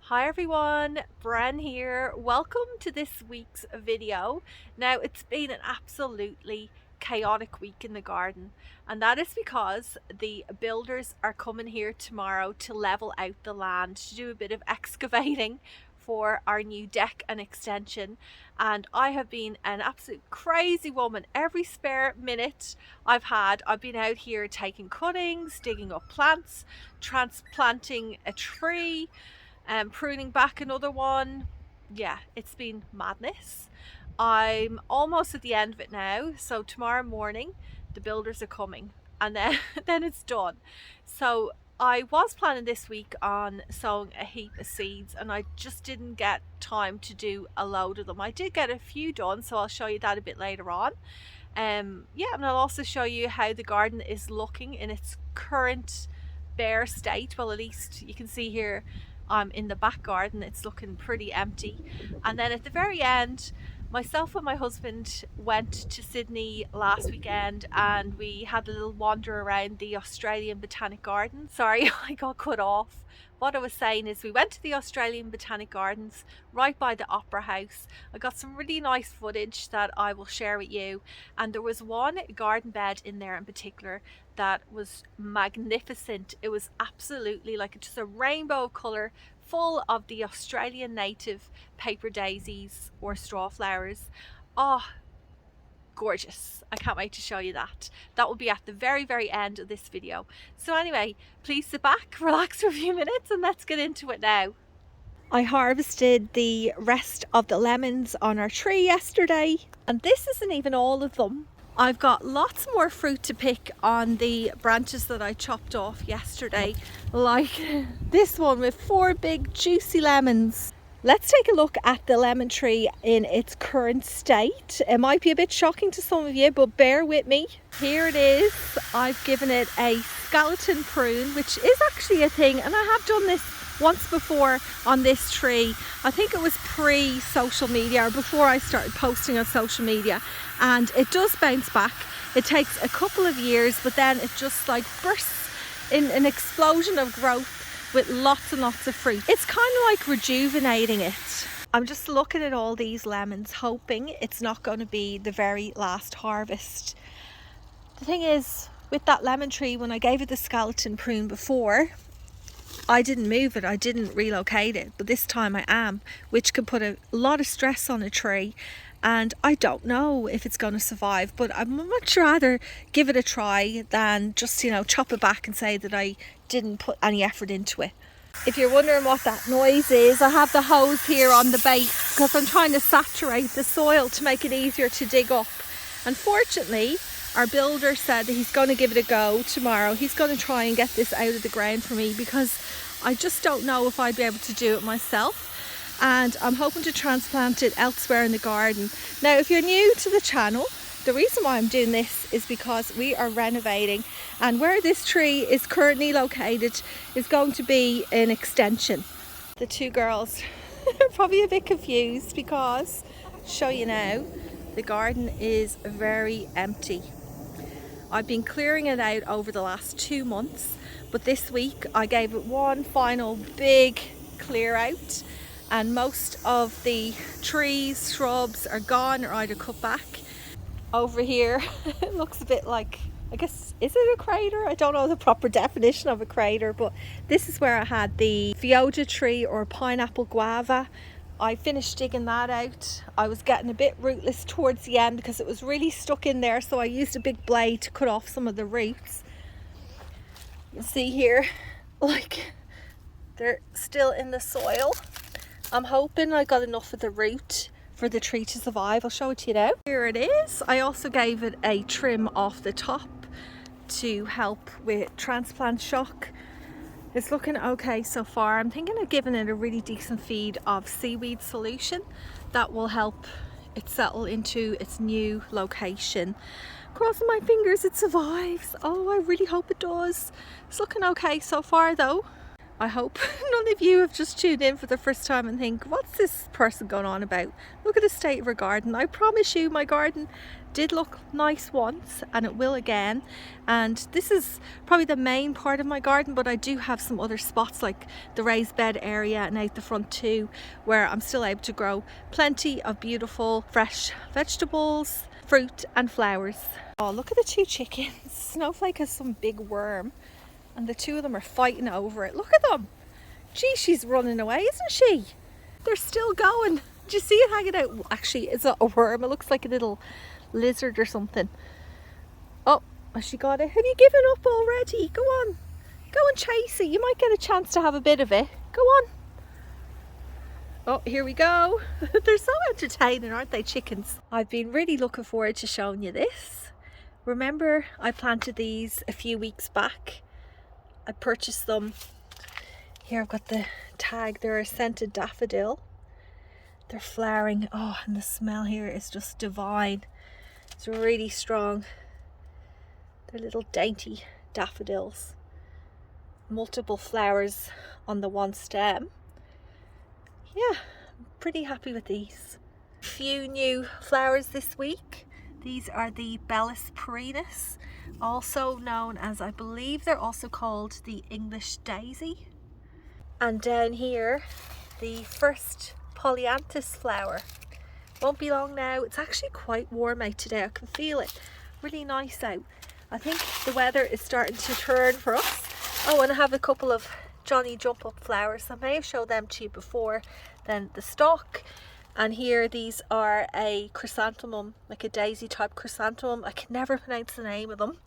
Hi everyone, Bren here. Welcome to this week's video. Now it's been an absolutely chaotic week in the garden, and that is because the builders are coming here tomorrow to level out the land, to do a bit of excavating for our new deck and extension. And I have been an absolute crazy woman. Every spare minute I've been out here taking cuttings, digging up plants, transplanting a tree, pruning back another one. Yeah, it's been madness. I'm almost at the end of it now, so tomorrow morning the builders are coming, and then then it's done. So I was planning this week on sowing a heap of seeds, and I just didn't get time to do a load of them. I did get a few done, so I'll show you that a bit later on. Yeah, and I'll also show you how the garden is looking in its current bare state. Well, at least you can see here in the back garden it's looking pretty empty. And then at the very end, myself and my husband went to Sydney last weekend and we had a little wander around the Australian Botanic Gardens. Sorry, I got cut off. What I was saying is we went to the Australian Botanic Gardens right by the Opera House. I got some really nice footage that I will share with you, and there was one garden bed in there in particular that was magnificent. It was absolutely like just a rainbow of colour, full of the Australian native paper daisies or straw flowers. Oh, gorgeous. I can't wait to show you that. That will be at the very end of this video. So anyway, please sit back, relax for a few minutes, and let's get into it now. I harvested the rest of the lemons on our tree yesterday, and this isn't even all of them. I've got lots more fruit to pick on the branches that I chopped off yesterday, like this one with 4 big juicy lemons. Let's take a look at the lemon tree in its current state. It might be a bit shocking to some of you, but bear with me. Here it is. I've given it a skeleton prune, which is actually a thing, and I have done this once before on this tree. I think it was pre-social media, or before I started posting on social media, and it does bounce back. It takes a couple of years, but then it just like bursts in an explosion of growth with lots and lots of fruit. It's kind of like rejuvenating it. I'm just looking at all these lemons, hoping it's not going to be the very last harvest. The thing is, with that lemon tree, when I gave it the skeleton prune before, I didn't move it, I didn't relocate it, but this time I am, which could put a lot of stress on a tree, and I don't know if it's going to survive, but I'd much rather give it a try than just, chop it back and say that I didn't put any effort into it. If you're wondering what that noise is, I have the hose here on the base because I'm trying to saturate the soil to make it easier to dig up. Unfortunately, our builder said that he's going to give it a go tomorrow. He's going to try and get this out of the ground for me because I just don't know if I'd be able to do it myself. And I'm hoping to transplant it elsewhere in the garden. Now, if you're new to the channel, the reason why I'm doing this is because we are renovating, and where this tree is currently located is going to be an extension. The two girls are probably a bit confused because, I'll show you now, the garden is very empty. I've been clearing it out over the last 2 months, but this week I gave it one final big clear out, and most of the trees, shrubs are gone or either cut back. Over here it looks a bit like, I guess, is it a crater? I don't know the proper definition of a crater, but this is where I had the Vioja tree or pineapple guava. I finished digging that out. I was getting a bit rootless towards the end because it was really stuck in there, so I used a big blade to cut off some of the roots. You can see here, like, they're still in the soil. I'm hoping I got enough of the root for the tree to survive. I'll show it to you now. Here it is. I also gave it a trim off the top to help with transplant shock. It's looking okay so far. I'm thinking of giving it a really decent feed of seaweed solution that will help it settle into its new location. Crossing my fingers it survives. Oh, I really hope it does. It's looking okay so far though. I hope none of you have just tuned in for the first time and think, what's this person going on about? Look at the state of her garden. I promise you my garden did look nice once and it will again. And this is probably the main part of my garden, but I do have some other spots like the raised bed area and out the front too, where I'm still able to grow plenty of beautiful fresh vegetables, fruit and flowers. Oh, look at the two chickens. Snowflake has some big worm and the two of them are fighting over it. Look at them. Gee, she's running away, isn't she? They're still going. Do you see it hanging out? Actually, it's not a worm. It looks like a little lizard or something. Oh, has she got it? Have you given up already? Go on. Go and chase it. You might get a chance to have a bit of it. Go on. Oh, here we go. They're so entertaining, aren't they, chickens? I've been really looking forward to showing you this. Remember, I planted these a few weeks back. I purchased them. Here I've got the tag. They're a scented daffodil. They're flowering. Oh, and the smell here is just divine. It's really strong. They're little dainty daffodils. Multiple flowers on the one stem. Yeah, I'm pretty happy with these. A few new flowers this week. These are the Bellis Perennis, also known as, I believe they're also called the English daisy. And down here, the first polyanthus flower. Won't be long now. It's actually quite warm out today. I can feel it. Really nice out. I think the weather is starting to turn for us. Oh, and I have a couple of Johnny Jump Up flowers. I may have showed them to you before. Then the stalk. And here these are a chrysanthemum, like a daisy type chrysanthemum. I can never pronounce the name of them,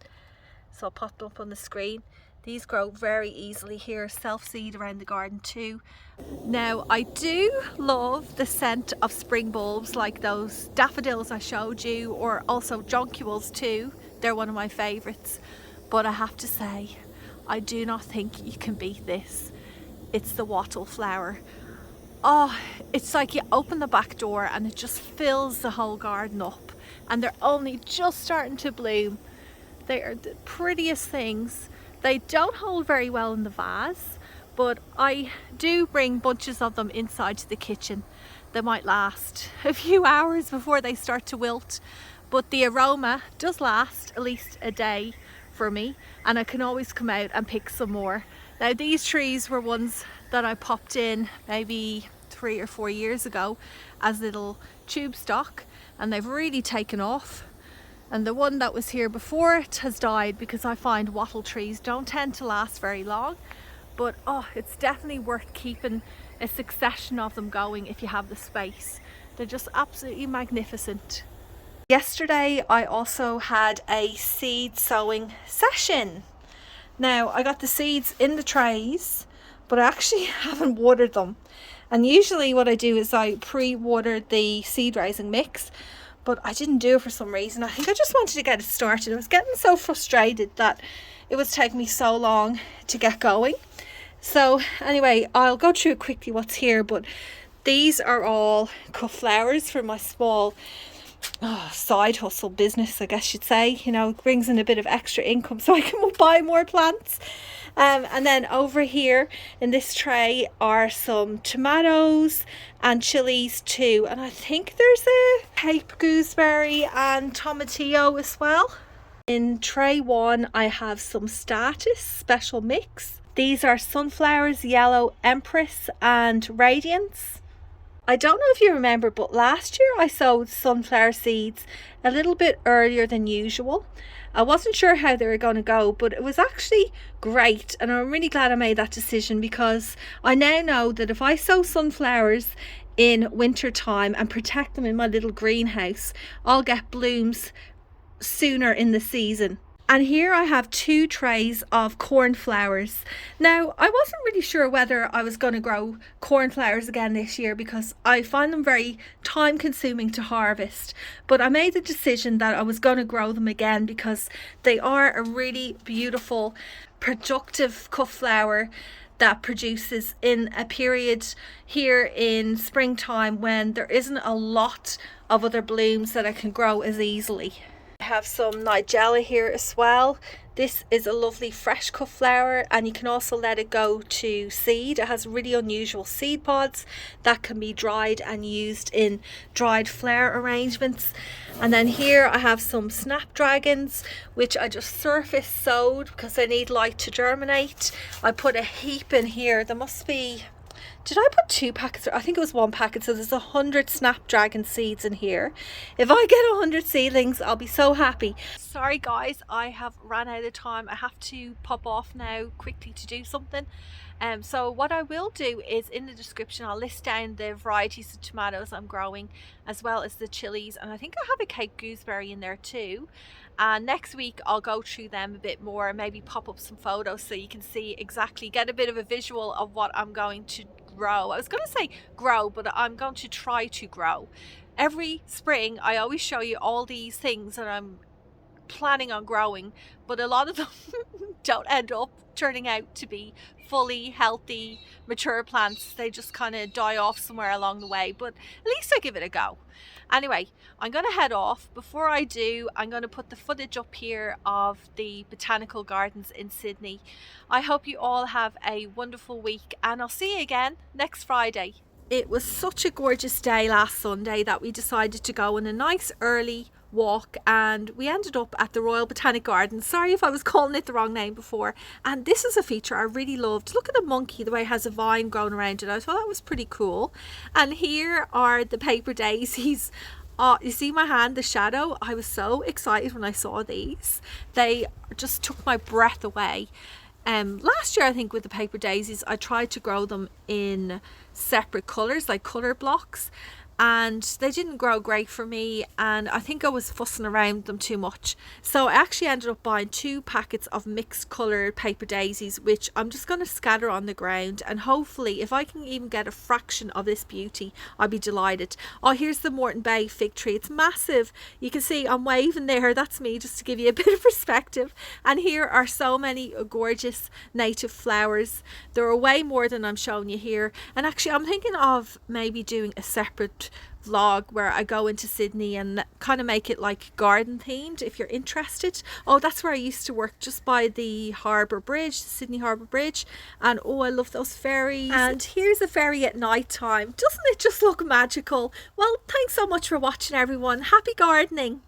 so I'll pop them up on the screen. These grow very easily here, self-seed around the garden too. Now I do love the scent of spring bulbs like those daffodils I showed you, or also jonquils too. They're one of my favourites. But I have to say, I do not think you can beat this. It's the wattle flower. Oh, it's like you open the back door and it just fills the whole garden up, and they're only just starting to bloom. They are the prettiest things. They don't hold very well in the vase, but I do bring bunches of them inside to the kitchen. They might last a few hours before they start to wilt, but the aroma does last at least a day for me, and I can always come out and pick some more. Now these trees were ones that I popped in maybe 3 or 4 years ago as little tube stock, and they've really taken off. And the one that was here before it has died, because I find wattle trees don't tend to last very long. But oh, it's definitely worth keeping a succession of them going if you have the space. They're just absolutely magnificent. Yesterday I also had a seed sowing session. Now I got the seeds in the trays, but I actually haven't watered them. And usually what I do is I pre-water the seed raising mix, but I didn't do it for some reason. I think I just wanted to get it started. I was getting so frustrated that it was taking me so long to get going. So anyway, I'll go through quickly what's here, but these are all cut flowers for my small side hustle business, I guess you'd say. You know, it brings in a bit of extra income so I can buy more plants. And then over here in this tray are some tomatoes and chilies too, and I think there's a Cape gooseberry and tomatillo as well. In tray 1 I have some status special mix. These are sunflowers, yellow empress and radiance. I don't know if you remember, but last year I sowed sunflower seeds a little bit earlier than usual. I wasn't sure how they were going to go, but it was actually great, and I'm really glad I made that decision, because I now know that if I sow sunflowers in winter time and protect them in my little greenhouse, I'll get blooms sooner in the season. And here I have 2 trays of cornflowers. Now, I wasn't really sure whether I was going to grow cornflowers again this year, because I find them very time consuming to harvest. But I made the decision that I was going to grow them again, because they are a really beautiful, productive cut flower that produces in a period here in springtime when there isn't a lot of other blooms that I can grow as easily. I have some nigella here as well. This is a lovely fresh cut flower, and you can also let it go to seed. It has really unusual seed pods that can be dried and used in dried flower arrangements. And then here I have some snapdragons, which I just surface sowed because I need light to germinate. I put a heap in here. There must be, did I put 2 packets? I think it was 1 packet, so there's 100 snapdragon seeds in here. If I get 100 seedlings, I'll be so happy. Sorry guys, I have ran out of time. I have to pop off now quickly to do something. So what I will do is, in the description I'll list down the varieties of tomatoes I'm growing, as well as the chilies, and I think I have a Cape gooseberry in there too. And next week I'll go through them a bit more and maybe pop up some photos so you can see exactly, get a bit of a visual of what I'm going to grow. I was going to say grow, but I'm going to try to grow. Every spring I always show you all these things that I'm planning on growing, but a lot of them don't end up turning out to be fully healthy mature plants. They just kind of die off somewhere along the way, but at least I give it a go. Anyway, I'm going to head off. Before I do, I'm going to put the footage up here of the botanical gardens in Sydney. I hope you all have a wonderful week, and I'll see you again next Friday. It was such a gorgeous day last Sunday that we decided to go on a nice early walk, and we ended up at the Royal Botanic Gardens. Sorry if I was calling it the wrong name before. And this is a feature I really loved. Look at the monkey, the way it has a vine growing around it. I thought that was pretty cool. And here are the paper daisies. You see my hand, the shadow? I was so excited when I saw these. They just took my breath away. Last year, I think, with the paper daisies, I tried to grow them in separate colours, like colour blocks, and they didn't grow great for me, and I think I was fussing around them too much. So I actually ended up buying 2 packets of mixed coloured paper daisies, which I'm just going to scatter on the ground, and hopefully if I can even get a fraction of this beauty, I'll be delighted. Oh, here's the Moreton Bay fig tree. It's massive. You can see I'm waving there. That's me, just to give you a bit of perspective. And here are so many gorgeous native flowers. There are way more than I'm showing you here, and actually I'm thinking of maybe doing a separate vlog where I go into Sydney and kind of make it like garden themed, if you're interested. Oh, that's where I used to work, just by the Harbour Bridge, the Sydney Harbour Bridge, and oh, I love those ferries. And here's a ferry at night time. Doesn't it just look magical? Well, thanks so much for watching, everyone. Happy gardening.